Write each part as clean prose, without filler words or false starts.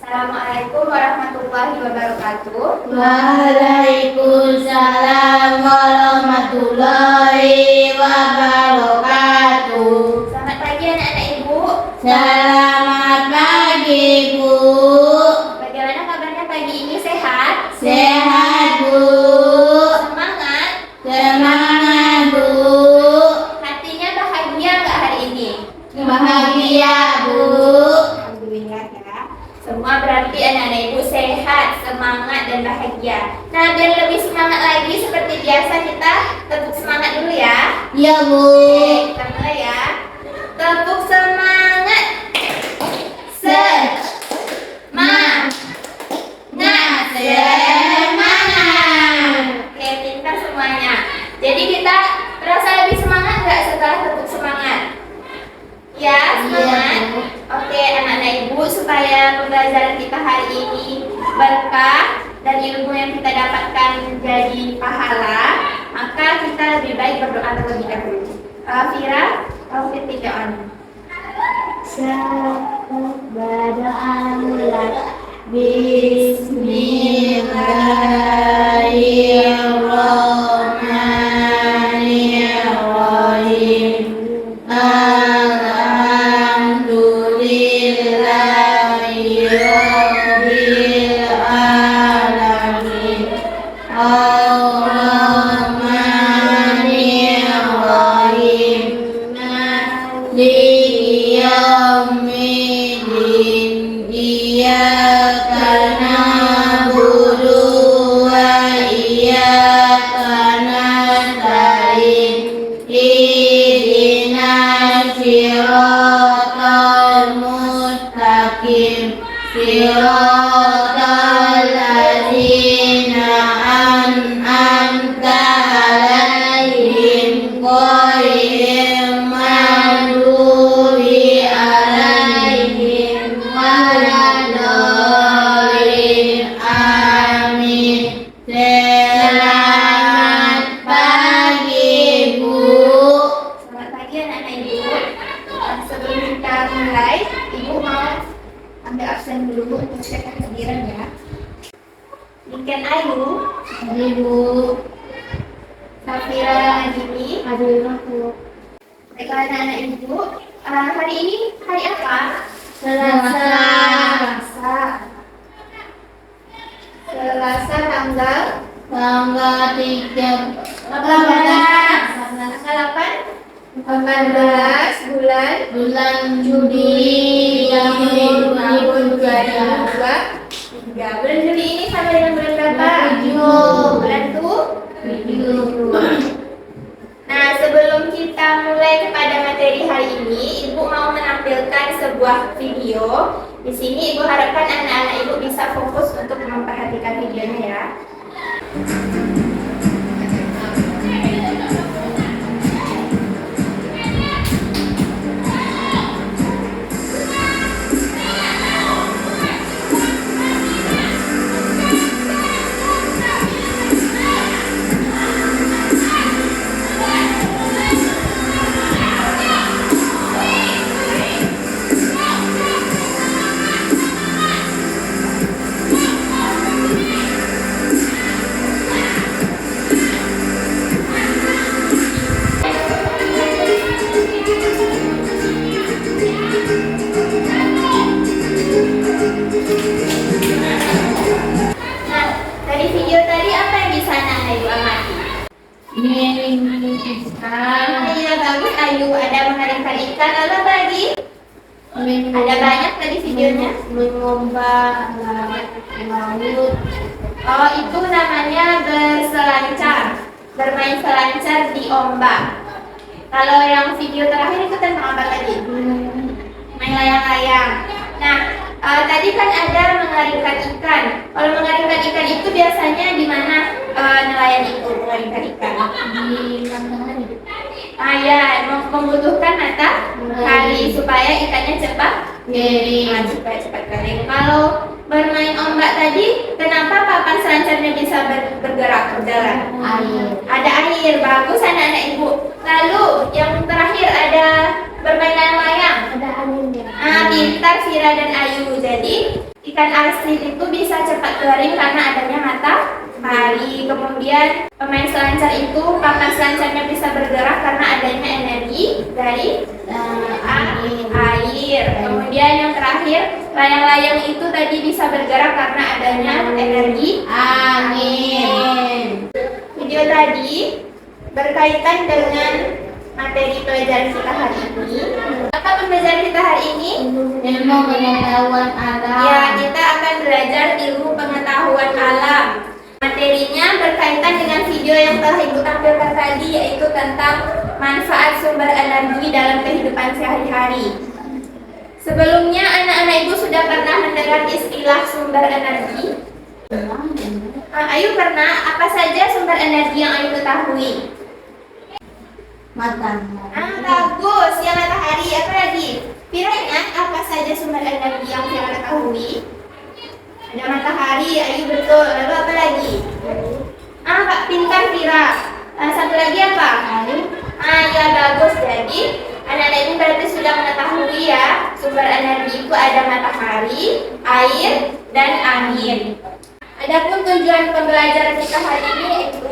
Assalamualaikum warahmatullahi wabarakatuh. Waalaikumsalam warahmatullahi wabarakatuh. Selamat pagi anak-anak ibu. Selamat pagi Bu. Bagaimana kabarnya pagi ini, sehat? Sehat Bu. Semangat? Semangat Bu. Hatinya bahagia nggak hari ini? Bahagia Bu. Alhamdulillah ya. Semua berarti anak-anak ibu sehat, semangat dan bahagia. Nah, biar lebih semangat lagi seperti biasa kita tepuk semangat dulu ya. Ya Bu. Oke, kita mulai ya. Tepuk semangat. Semangat. Semangat. Oke, pintar semuanya. Jadi kita merasa lebih semangat nggak setelah tepuk semangat? Ya, semangat. Iya, Bu. Oke, anak-anak ibu, supaya pembelajaran kita hari ini berkah dan ilmu yang kita dapatkan menjadi pahala, maka kita lebih baik berdoa terlebih dahulu. Fira, kamu ketiga on. Berdoa mulai. Bismillahirrahmanirrahim. Alhamdulillahirabbil alamin. Ar-Rahmanirrahim. Maliki yaumiddin. Iyyaka na'budu wa iyyaka nasta'in. Ihdinas siratal mustaqim. Siratal ladzina an'amta 'alaihim ghairil maghdubi 'alaihim waladdallin. Amin. Selamat pagi Bu. Selamat pagi anak-anak ibu. Sebelum kita mulai, ibu mau ambil absen dulu untuk cek kehadiran ya. Niken Ayu, Ibu. Safira Najimi. Baiklah anak-anak ibu, hari ini hari apa? Selasa. Selasa tanggal Tanggal 3 tanggal 18 bulan Juli tahun 2023. 3. Bulan Juli ini sampai dengan bulan berapa? Bulan tujuh. Nah, sebelum kita mulai kepada materi hari ini, Ibu mau menampilkan sebuah video. Di sini Ibu harapkan anak-anak Ibu bisa fokus untuk memperhatikan videonya ya. Nah, dari video tadi apa yang bisa anak-anak Ibu amati? Iya, bagus Ayu, ada mengeringkan ikan, lalu apa lagi? Ada banyak tadi videonya. Mengubah laut. Oh, itu namanya berselancar, bermain selancar di ombak. Kalau yang video terakhir itu tentang apa tadi? Main layang-layang. Nah, tadi kan ada mengeringkan ikan. Kalau mengeringkan ikan itu biasanya di mana nelayan itu mengeringkan ikan? Di matahari. Ya, membutuhkan matahari supaya ikannya cepat Kering. supaya cepat kering. Kalau bermain ombak tadi, kenapa papan selancarnya bisa bergerak berjalan? Air. Ada air, bagus anak-anak ibu. Lalu yang terakhir ada bermain layang-layang. Ada anginnya. Pintar Fira dan Ayu. Jadi ikan asin itu bisa cepat kering karena adanya matahari. Kemudian pemain selancar itu papan selancarnya bisa bergerak karena adanya energi dari air. Kemudian yang terakhir, layang-layang itu tadi bisa bergerak karena adanya energi angin. Video tadi berkaitan dengan materi pelajaran kita hari ini. Apa pembelajaran kita hari ini? Ilmu pengetahuan alam. Ya, kita akan belajar ilmu pengetahuan alam. Materinya berkaitan dengan video yang telah Ibu tampilkan tadi, yaitu tentang manfaat sumber energi dalam kehidupan sehari-hari. Sebelumnya, anak-anak Ibu sudah pernah mendengar istilah sumber energi? Ayu pernah? Apa saja sumber energi yang Ayu ketahui? Matahari. Bagus. Yang matahari. Apa lagi? Fira ingat apa saja sumber energi yang Fira ketahui? Ada matahari, Ayu betul. Lalu apa lagi? Kak pintar Fira. Satu lagi apa? Ya bagus. Jadi anak-anak ini berarti sudah mengetahui ya, sumber energi itu ada matahari, air, dan angin. Adapun tujuan pembelajaran kita hari ini yaitu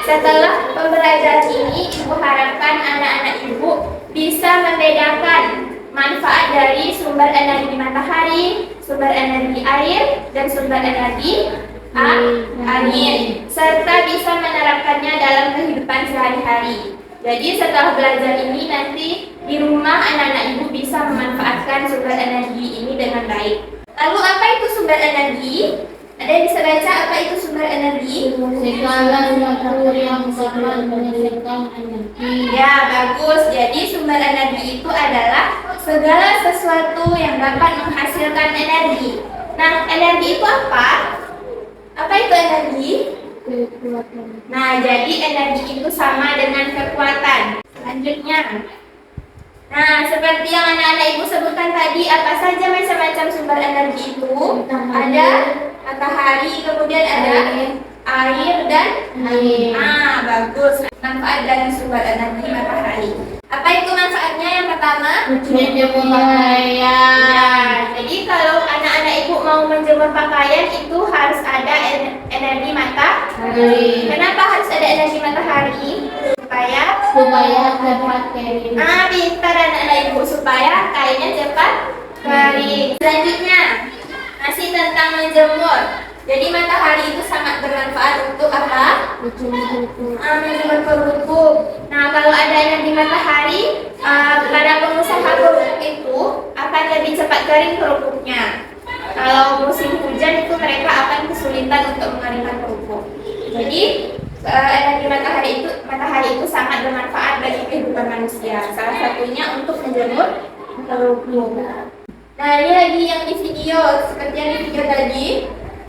setelah pembelajaran ini Ibu harapkan anak-anak Ibu bisa membedakan manfaat dari sumber energi matahari, sumber energi air, dan sumber energi angin, serta bisa menerapkannya dalam kehidupan sehari-hari. Jadi setelah belajar ini nanti di rumah anak-anak Ibu bisa memanfaatkan sumber energi ini dengan baik. Lalu apa itu sumber energi? Ada yang bisa baca apa itu sumber energi? Segala sesuatu yang dapat menghasilkan energi. Ya, bagus. Jadi sumber energi itu adalah segala sesuatu yang dapat menghasilkan energi. Nah, energi itu apa? Apa itu energi? Kekuatan. Nah, jadi energi itu sama dengan kekuatan. Selanjutnya, nah seperti yang anak-anak Ibu sebutkan tadi, apa saja macam-macam sumber energi itu? Ada matahari, kemudian ada air dan Angin. bagus. Manfaat dari sumber energi matahari. Apa itu manfaatnya? Yang pertama, Menjemur ya, pakaian. jadi kalau anak-anak Ibu mau menjemur pakaian itu harus ada energi matahari. Kenapa harus ada energi matahari? Supaya dapat kering. Pintar anak-anak Ibu, supaya kainnya cepat kering. Selanjutnya, masih tentang menjemur. Jadi matahari itu sangat bermanfaat untuk apa? Menjemur kerupuk. Nah, kalau ada energi matahari, para pengusaha kerupuk itu akan lebih cepat kering kerupuknya. Kalau musim hujan itu mereka akan kesulitan untuk mengeringkan kerupuk. Jadi energi matahari itu sangat bermanfaat bagi kehidupan manusia. Salah satunya untuk menjemur kerupuk. Nah, ini lagi yang di video, seperti yang di video tadi.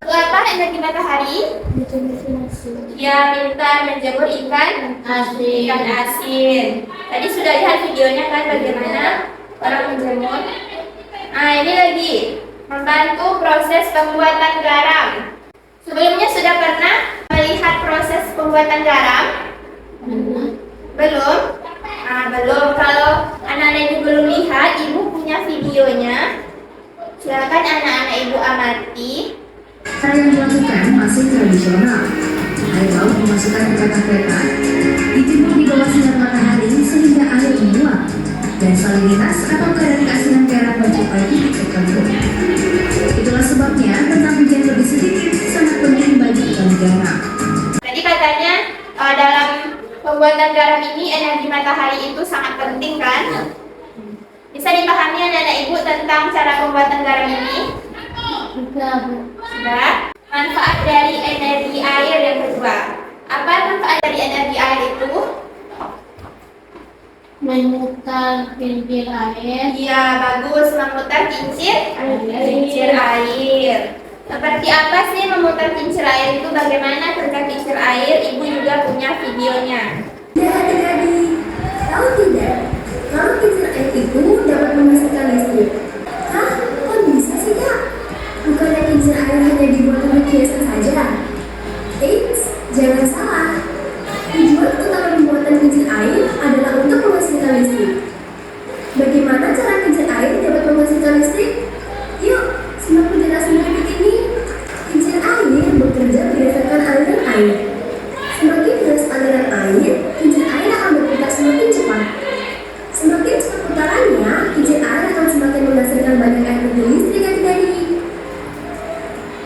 Apa energi matahari? Ya, pintar menjemur ikan asin. Tadi sudah lihat videonya kan bagaimana orang menjemur. Nah, ini lagi membantu proses pembuatan garam. Sebelumnya sudah pernah melihat proses pembuatan garam? Belum? Belum. Kalau anak-anak Ibu belum lihat, Ibu punya videonya. Silakan anak-anak Ibu amati. Cara yang dilakukan masih tradisional. Air laut dimasukkan ke kereta, dijemur di bawah sinar matahari sehingga air menguap dan salinitas atau kadar keasinan garam mencapai titik tertentu. Itulah sebabnya tentang hujan lebih sedikit sangat penting bagi ikan garam. Tadi katanya dalam pembuatan garam ini energi matahari itu sangat penting kan? Bisa dipahami anak-anak Ibu tentang cara pembuatan garam ini? Sudah. Manfaat dari energi air yang kedua. Apa manfaat dari energi air itu? Memutar kincir air. Iya, bagus. Memutar kincir air. Seperti apa sih memutar kincir air itu? Bagaimana kerja kincir air? Ibu juga punya videonya. Ya adik-adik, tahu tidak kalau kincir air itu dapat menghasilkan listrik? Hah? Kok bisa sih Kak? Bukannya kincir air hanya dibuat untuk hiasan saja? Eits, jangan salah. Tujuan utama pembuatan kincir air adalah untuk menghasilkan listrik. Bagaimana cara kincir air dapat menghasilkan listrik? Yuk, simak penjelasan berikut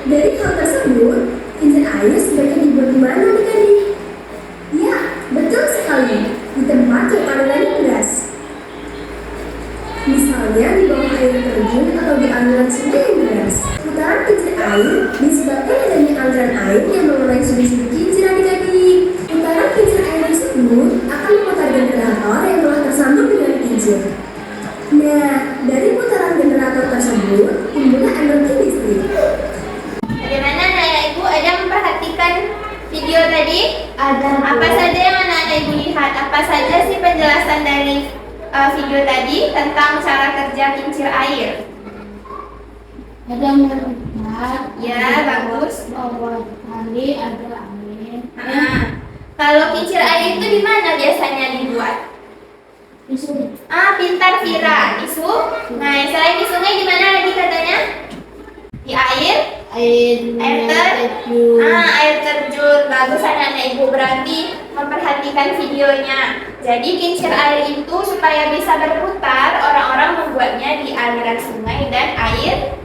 Dari hal tersebut, kincir air sebaiknya dibuat di mana adik-adik? Ya, betul sekali, di tempat yang alirannya deras. Misalnya di bawah air terjun atau di aliran sungai yang deras. Putaran kincir air disebabkan adanya aliran air yang mengurangi sudut-sudut kincir adik-adik. Putaran kincir air tersebut akan memutar generator yang telah tersambung dengan kincir. Nah, dari putaran generator tersebut timbullah energi listrik. Bagaimana anak-anak ibu ada memperhatikan video tadi? Ada. Apa saja yang anak-anak ibu lihat? Apa saja sih penjelasan dari video tadi tentang cara kerja kincir air? Ada melihat. Ya, bagus. Awal kali ada air. Kalau kincir air itu di mana biasanya dibuat? Di sini. Pintar Vira. Di Nah, selain di sungai di mana lagi katanya? Di air? Air terjun. Air terjun. Bagus anak-anak ibu, berarti memperhatikan videonya. Jadi kincir air itu supaya bisa berputar, orang-orang membuatnya di aliran sungai dan air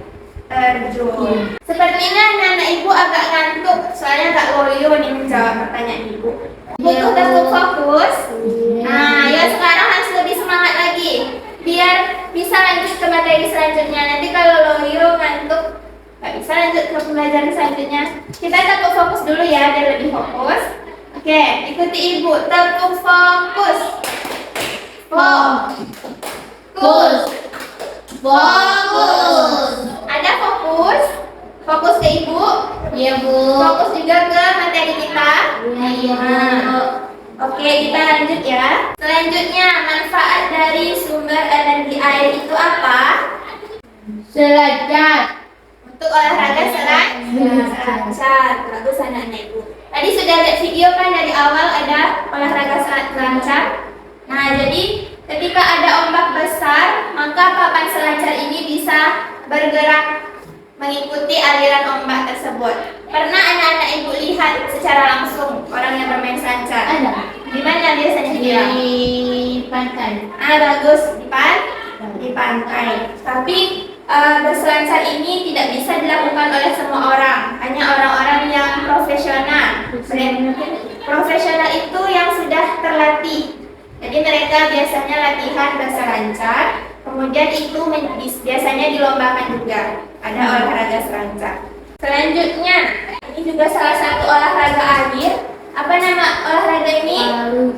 terjun. Sepertinya anak-anak ibu agak ngantuk, soalnya Kak Loyo nih menjawab pertanyaan ibu. Butuh tetap fokus. Ya sekarang harus lebih semangat lagi, biar bisa lanjut ke materi selanjutnya. Nanti kalau Loyo ngantuk, nggak bisa lanjut ke pembelajaran selanjutnya. Kita tetap fokus dulu ya, biar lebih fokus. Oke, ikuti ibu. Tetap fokus. Fokus. Fokus. Ada fokus? Fokus ke ibu? Iya, Bu. Fokus juga ke materi kita? Iya, Bu. Oke, kita lanjut ya. Selanjutnya, manfaat dari sumber energi air itu apa? Selanjat. Untuk olahraga selancar. Bagus anak-anak ibu. Tadi sudah lihat video kan, dari awal ada olahraga selancar. Nah, jadi ketika ada ombak besar, maka papan selancar ini bisa bergerak mengikuti aliran ombak tersebut. Pernah anak-anak ibu lihat secara langsung orang yang bermain selancar? Ada. Di mana biasanya dia? Di pantai. Bagus, di pantai. Tapi berselancar ini tidak bisa dilakukan oleh semua orang, hanya orang-orang yang profesional. Profesional itu yang sudah terlatih. Jadi mereka biasanya latihan berselancar, kemudian itu biasanya dilombakan juga. Ada olahraga selancar. Selanjutnya, ini juga salah satu olahraga air. Apa nama olahraga ini?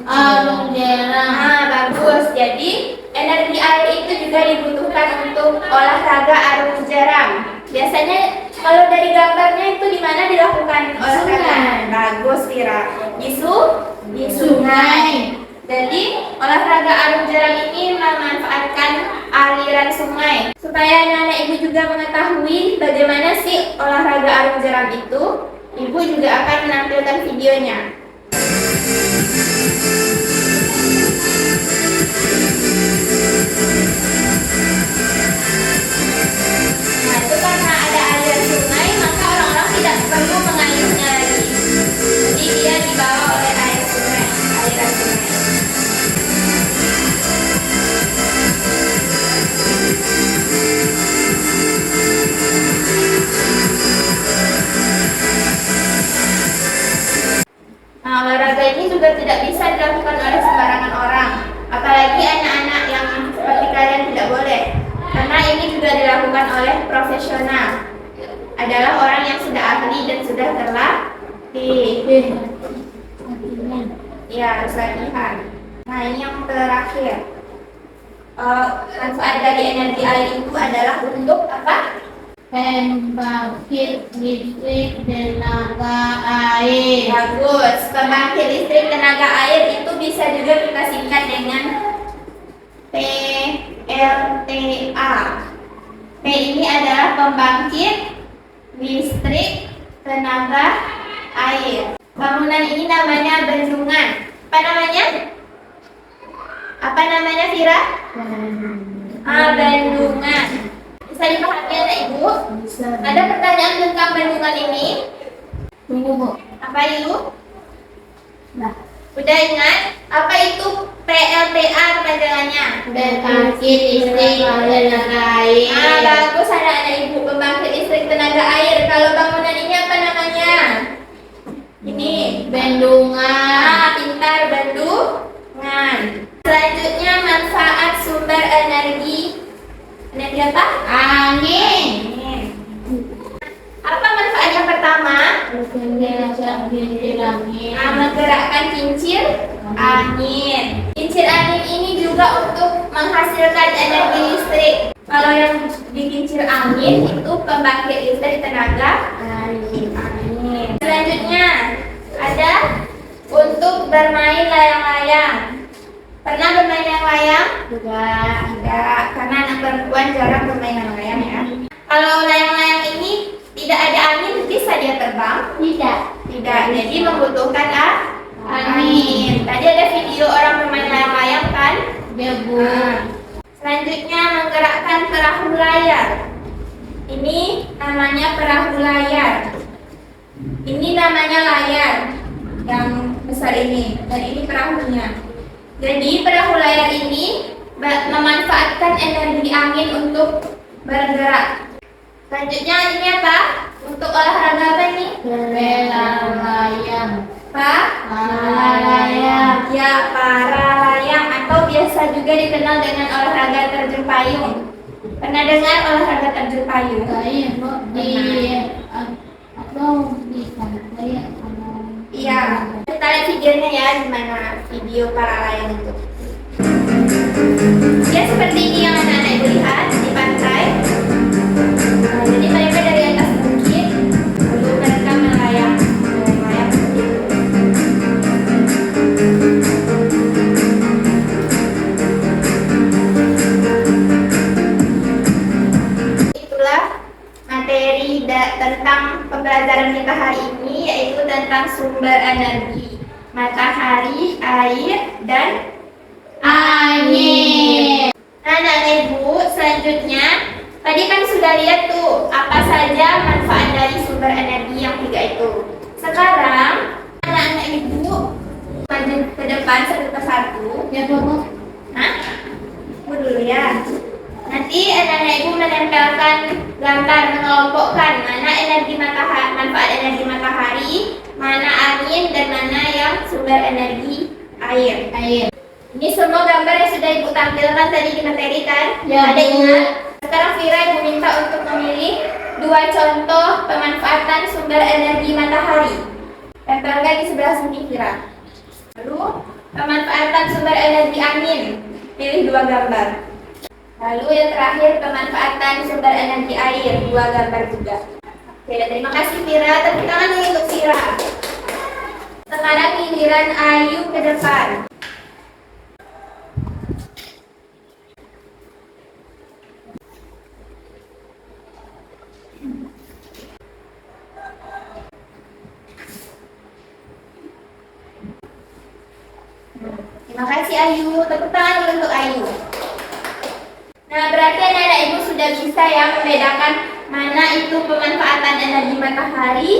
Arung jeram. Bagus. Jadi energi air itu juga dibutuhkan untuk olahraga arung jeram. Biasanya kalau dari gambarnya itu di mana dilakukan olahraga? Bagus, Vira. Di sungai. Jadi olahraga arung jeram ini memanfaatkan aliran sungai. Supaya anak-anak ibu juga mengetahui bagaimana sih olahraga arung jeram itu, ibu juga akan menampilkan videonya. Nah, itu karena ada aliran sungai, maka orang-orang tidak perlu mengayuhnya lagi. Jadi dia dibawa oleh air sungai, aliran sungai. Nah, olahraga ini juga tidak bisa dilakukan oleh sembarangan orang, apalagi anak-anak yang seperti kalian tidak boleh, karena ini juga dilakukan oleh profesional, adalah orang yang sudah ahli dan sudah terlatih. Ya, harus latihan. Nah, ini yang terakhir. Manfaat dari energi air itu adalah untuk apa? Pembangkit listrik tenaga air. Bagus. Pembangkit listrik tenaga air itu bisa juga kita singkat dengan PLTA. P ini adalah pembangkit listrik tenaga air. Bangunan ini namanya bendungan. Apa namanya? Apa namanya, Vira? Bendungan. Bisa dipahami anak ibu? Ada pertanyaan tentang bendungan ini? Tunggu, Bu. Apa itu? Nah, Udah ingat? Apa itu PLTA kepanjangannya? pembangkit listrik tenaga air. Bagus anak-anak ibu, pembangkit listrik tenaga air. Kalau bangunan Bendungan. Pintar, bendungan. Selanjutnya manfaat sumber energi. Energi apa? Angin. Apa manfaat yang pertama? Kincir angin. Menggerakkan kincir angin. Kincir angin ini juga untuk menghasilkan energi listrik. Kalau yang dikincir angin itu pembangkit listrik tenaga angin. Selanjutnya ada untuk bermain layang-layang. Pernah bermain layang-layang? Tidak, karena anak perempuan jarang bermain layang-layang ya. Kalau layang-layang ini tidak ada angin, bisa dia terbang? Tidak. Tidak, jadi membutuhkan angin. Tadi ada video orang bermain layang-layang kan? Ya, Bu. Selanjutnya menggerakkan perahu layar. Ini namanya perahu layar. Ini namanya layar yang besar ini, dan ini perahunya. Jadi perahu layar ini memanfaatkan energi angin untuk bergerak. Selanjutnya ini apa? Untuk olahraga apa ini? Layang. Layang. Ya, para layang atau biasa juga dikenal dengan olahraga terjun payung. Pernah dengar olahraga terjun payung? Saya mau di pantai. Iya. Kita lihat videonya ya, gimana video para layang itu. Ya seperti ini yang anak-anak ibu lihat di pantai. Jadi mereka dari atas bukit, lalu mereka melayang seperti itu. Itulah materi tentang pembelajaran kita hari ini, yaitu tentang sumber energi, matahari, air, dan Angin. Nah, anak-anak ibu, selanjutnya tadi kan sudah lihat tuh apa saja manfaat dari sumber energi yang 3 itu. Sekarang anak-anak ibu maju ke depan satu persatu. Ya, Bu. Hah? Ibu dulu ya. Nanti anak-anak ibu menempelkan gambar, mengelompokkan mana energi matahari, manfaat energi matahari, mana angin, dan mana yang sumber energi air. Ini semua gambar yang sudah ibu tampilkan tadi di materi kan? Ya, Ada Bu. ingat? Sekarang Vira ibu minta untuk memilih 2 contoh pemanfaatan sumber energi matahari. Tempelkan di sebelah sini Vira. Lalu pemanfaatan sumber energi angin. Pilih 2 gambar. Lalu yang terakhir pemanfaatan sumber energi air. 2 gambar juga. Oke, terima kasih Vira. Tepuk tangan dulu untuk Vira. Sekarang giliran Ayu ke depan. Terima kasih Ayu, tepuk tangan dulu untuk Ayu. Nah, berarti anak-anak ibu sudah bisa ya membedakan mana itu pemanfaatan energi matahari,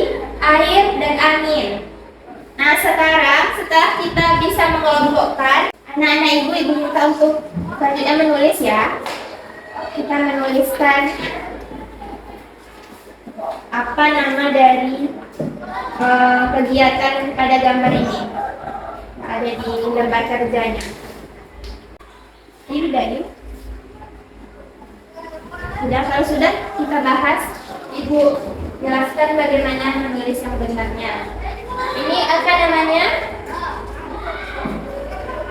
air, dan angin. Nah, sekarang setelah kita bisa mengelompokkan, anak-anak ibu minta untuk selanjutnya menulis ya. Kita menuliskan apa nama dari kegiatan pada gambar ini. Ada di lembar kerjanya. Ini udah yuk. Sudah, kalau sudah kita bahas, Ibu jelaskan bagaimana menulis yang benarnya. Ini apa namanya?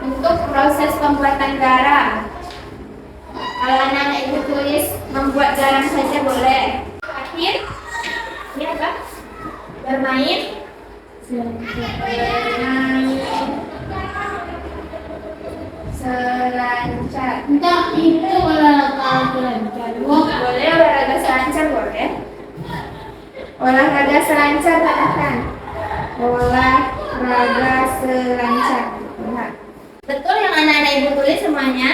Untuk proses pembuatan garam. Kalau anak-anak Ibu tulis membuat garam saja boleh. Akhir, ini apa? Bermain. Selancar. Entah itu olahraga selancar. Boleh olahraga selancar boleh. Olahraga selancar katakan. Olahraga selancar. Nah, betul yang anak-anak ibu tulis semuanya.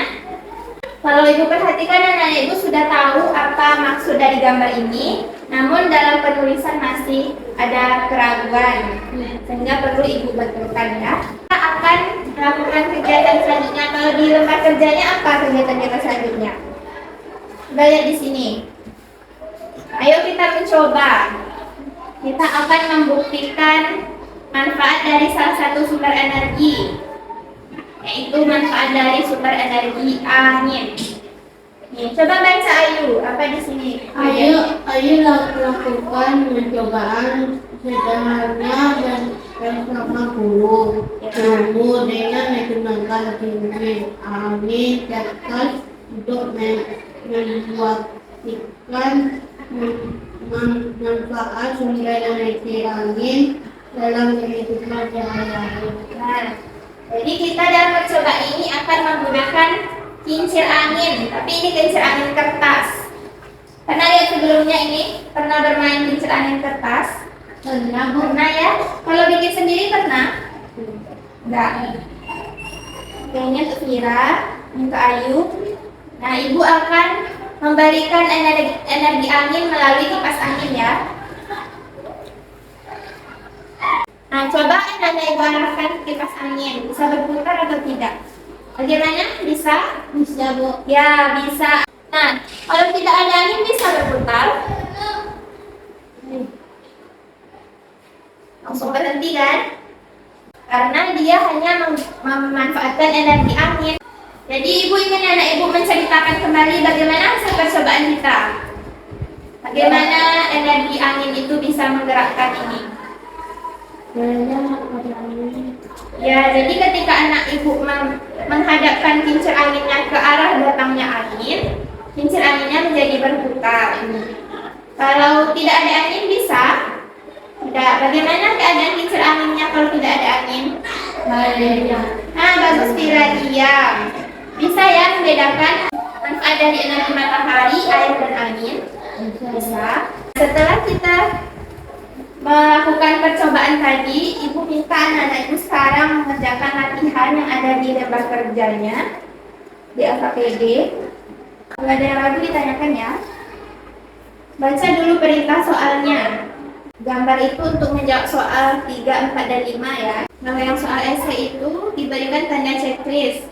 Kalau ibu perhatikan anak-anak ibu sudah tahu apa maksud dari gambar ini, namun dalam penulisan masih ada keraguan, sehingga perlu ibu betulkan ya. Kita akan melakukan kegiatan selanjutnya. Kalau di lembar kerjanya apa kegiatan kita selanjutnya? Kita lihat di sini. Ayo kita mencoba. Kita akan membuktikan manfaat dari salah satu sumber energi, yaitu manfaat dari sumber energi angin. Nih, coba baca Ayu, apa di sini? Ayo lakukan percobaan sederhana dan bersama guru. Kamu dengan menggunakan tinggi angin kertas untuk membuatkan manfaat sumber energi angin dalam kehidupan sehari-hari. Nah, jadi kita dalam percobaan ini akan menggunakan kincir angin, tapi ini kincir angin kertas. Pernah lihat sebelumnya ini? Pernah bermain kincir angin kertas? Pernah ya? Kalau bikin sendiri pernah? Enggak. Kayaknya untuk Vira, untuk Ayu. Nah, Ibu akan memberikan energi angin melalui kipas angin ya. Nah, coba Anda Ibu arahkan kipas angin. Bisa berputar atau tidak? Bagaimana? Bisa? Bisa, Bu. Ya, bisa. Nah, kalau tidak ada angin bisa berputar. Langsung berhenti kan? Karena dia hanya memanfaatkan energi angin. Jadi Ibu ingin anak Ibu menceritakan kembali bagaimana hasil percobaan kita. Bagaimana energi angin itu bisa menggerakkan ini. Ya, jadi ketika anak Ibu menghadapkan kincir anginnya ke arah datangnya angin, kincir anginnya menjadi berputar. Kalau tidak ada angin bisa? Tidak. Bagaimana keadaan kincir anginnya kalau tidak ada angin? Nah, bagus Vira, diam. Bisa ya membedakan manfaat dari energi matahari, air, dan angin? Bisa. Setelah kita melakukan percobaan tadi, Ibu minta anak-anak Ibu sekarang mengerjakan latihan yang ada di lembar kerjanya di LKPD. Kalau ada yang ragu ditanyakan ya. Baca dulu perintah soalnya. Gambar itu untuk menjawab soal 3, 4, dan 5 ya. Kalau yang soal esai itu diberikan tanda checklist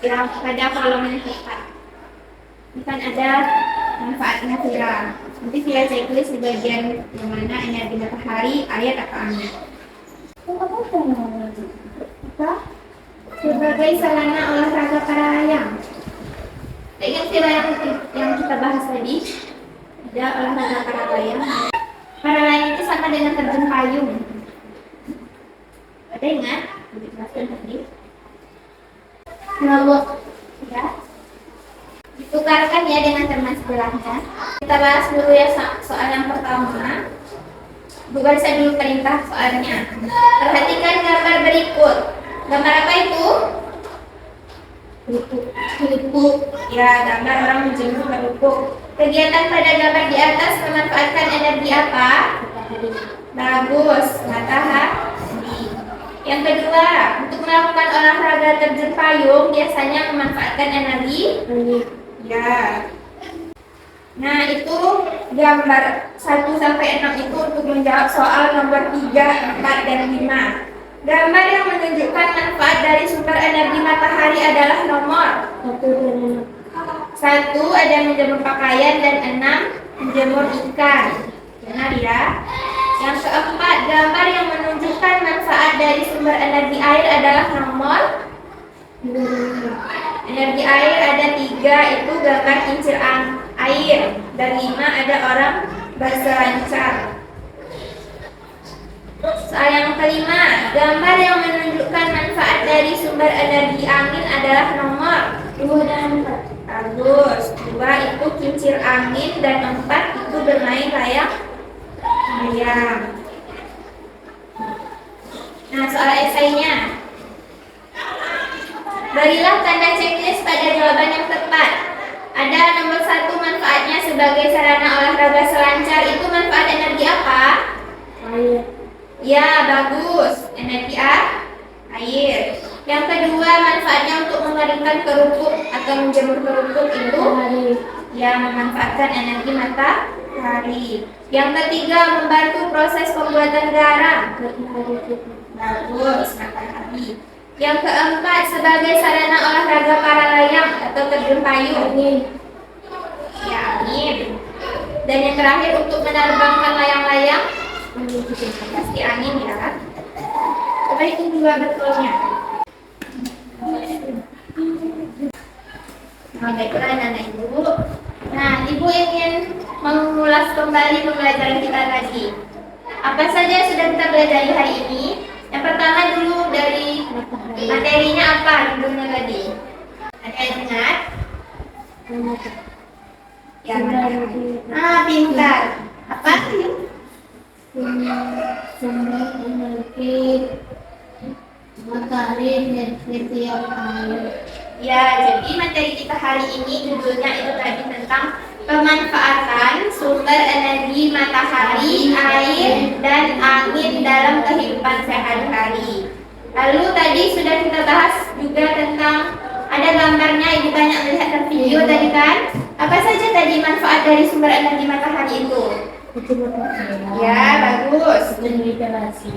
yang pada kolom yang tepat. Ini kan ada manfaatnya Vira. Nanti Vira checklist di bagian yang mana energi matahari, air, atau angin. Apa? Sebagai sarana olahraga para layang. Ingat Vira yang kita bahas tadi? Ada olahraga para layang. Para layang itu sama dengan terjun payung. Ada ingat? Dijelaskan tadi. Ya. Ditukarkan ya dengan teman sebelahnya. Kita bahas dulu ya soal yang pertama. Baca dulu perintah soalnya. Perhatikan gambar berikut. Gambar apa itu? Kerupuk. Ya, gambar orang menjemur kerupuk. Kegiatan pada gambar di atas memanfaatkan energi apa? Bagus, matahari. Yang kedua, untuk melakukan olahraga terjun payung biasanya memanfaatkan energi. Ya. Nah, itu gambar 1 sampai 6 itu untuk menjawab soal nomor 3, 4, dan 5. Gambar yang menunjukkan manfaat dari sumber energi matahari adalah nomor 1 ada menjemur pakaian dan 6 menjemur ikan. Benar ya? Yang keempat, gambar yang menunjukkan manfaat dari sumber energi air adalah nomor energi air ada 3, itu gambar kincir air, dan 5 ada orang berselancar. Soal yang kelima, gambar yang menunjukkan manfaat dari sumber energi angin adalah nomor 2 dan 4. Bagus. 2 itu kincir angin dan 4 itu bermain layang. Nah, soal esainya. Berilah tanda checklist pada jawaban yang tepat. Ada nomor 1 manfaatnya sebagai sarana olahraga selancar. Itu manfaat energi apa? Air. Ya, bagus. Energi air. Yang kedua, manfaatnya untuk mengeringkan kerupuk atau menjemur kerupuk itu ya memanfaatkan energi matahari. Yang ketiga, membantu proses pembuatan garam. Bagus, matahari. Yang keempat, sebagai sarana olahraga para layang atau terjun payung. Ya, angin. Dan yang terakhir, untuk menerbangkan layang-layang. Pasti angin ya. Coba itu dua betulnya. Nah, baiklah anak-anak ibu. Nah, ibu ingin mengulas kembali pembelajaran kita tadi. Apa saja yang sudah kita pelajari hari ini? Yang pertama dulu dari materinya apa judulnya tadi? Ada yang ingat? Ya, pintar. Apa sih? Sumber energi matahari dan setiap air. Ya, jadi materi kita hari ini judulnya itu tadi tentang pemanfaatan sumber energi matahari, air, dan angin dalam kehidupan sehari-hari. Lalu tadi sudah kita bahas juga tentang ada gambarnya, ibu banyak melihat video tadi kan? Apa saja tadi manfaat dari sumber energi matahari itu? Ya, bagus. Ventilasi,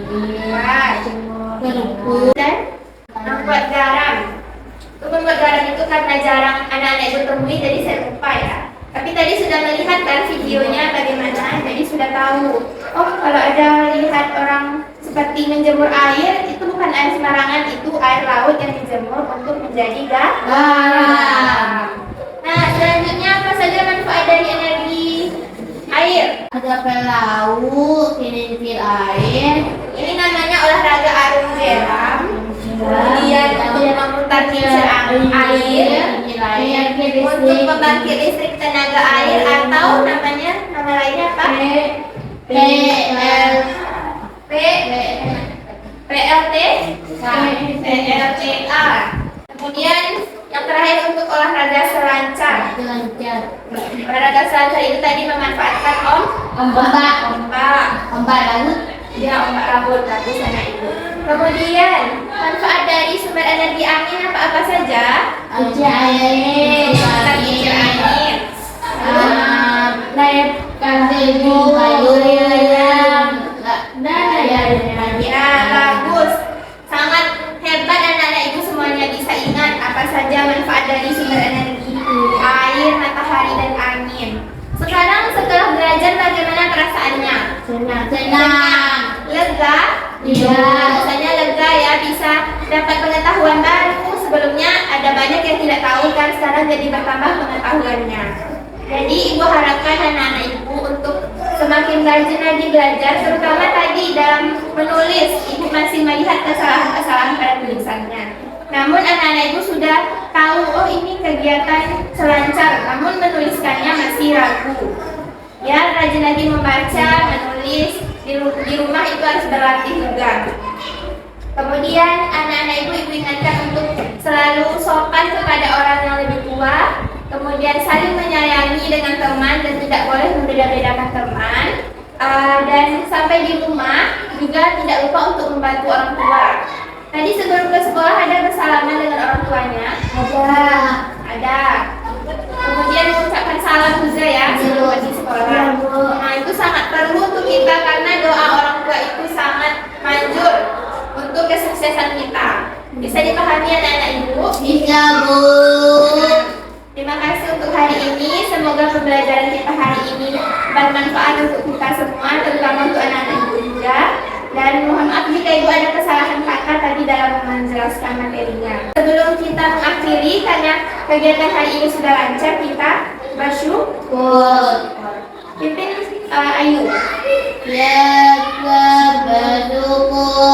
Dan membuat garam. Untuk membuat garam itu karena jarang anak-anak itu temui, jadi saya lupa ya. Tapi tadi sudah melihat kan videonya bagaimana, jadi sudah tahu. Oh, kalau ada lihat orang seperti menjemur air, itu bukan air sembarangan, itu air laut yang dijemur untuk menjadi garam. Nah, selanjutnya apa saja manfaat dari energi air? ada pelaut, kinesis air, Ini namanya olahraga arung jeram. Kemudian untuk memutar kincir air, untuk membangkit listrik tenaga air, atau nama lainnya apa? PLTA. Kemudian yang terakhir untuk olahraga selancar. Olahraga selancar itu tadi memanfaatkan ombak laut, ya, ombak laut bagus anak ibu. Kemudian manfaat dari sumber energi angin apa saja? cuci air, Kincir angin. Ya, bagus. Sangat hebat anak-anak ibu semuanya bisa ingat apa saja manfaat dari sumber energi air, matahari, dan angin. Sekarang setelah belajar bagaimana perasaannya? senang, Lega? Iya. Rasanya lega ya, bisa dapat pengetahuan baru. Sebelumnya ada banyak yang tidak tahu kan, sekarang jadi bertambah pengetahuannya. Jadi ibu harapkan anak-anak ibu untuk semakin rajin lagi belajar, terutama tadi dalam menulis. Ibu masih melihat kesalahan-kesalahan pada tulisannya. Namun anak-anak ibu sudah tahu, oh ini kegiatan selancar, namun menuliskannya masih ragu. Ya, rajin lagi membaca, menulis. Di rumah itu harus berlatih juga. Kemudian anak-anak ibu ingatkan untuk selalu sopan kepada orang yang lebih tua. Kemudian saling menyayangi dengan teman dan tidak boleh membeda-bedakan teman. Dan sampai di rumah juga tidak lupa untuk membantu orang tua. Tadi sebelum ke sekolah ada bersalaman dengan orang tuanya? Ada. Kemudian mengucapkan salam juga ya sebelum pergi sekolah. Nah, itu sangat perlu untuk kita karena doa orang tua itu sangat manjur untuk kesuksesan kita. Bisa dipahami anak-anak ibu? bisa Bu. Terima kasih untuk hari ini. Semoga pembelajaran kita hari ini bermanfaat untuk kita semua, terutama untuk anak-anak ibu juga. Dan mohon maaf jika ibu ada kesalahan kata tadi dalam menjelaskan materinya. Sebelum kita mengakhiri, karena kegiatan hari ini sudah lancar, kita bersyukur. Pimpin Ayu. Ya bersyukur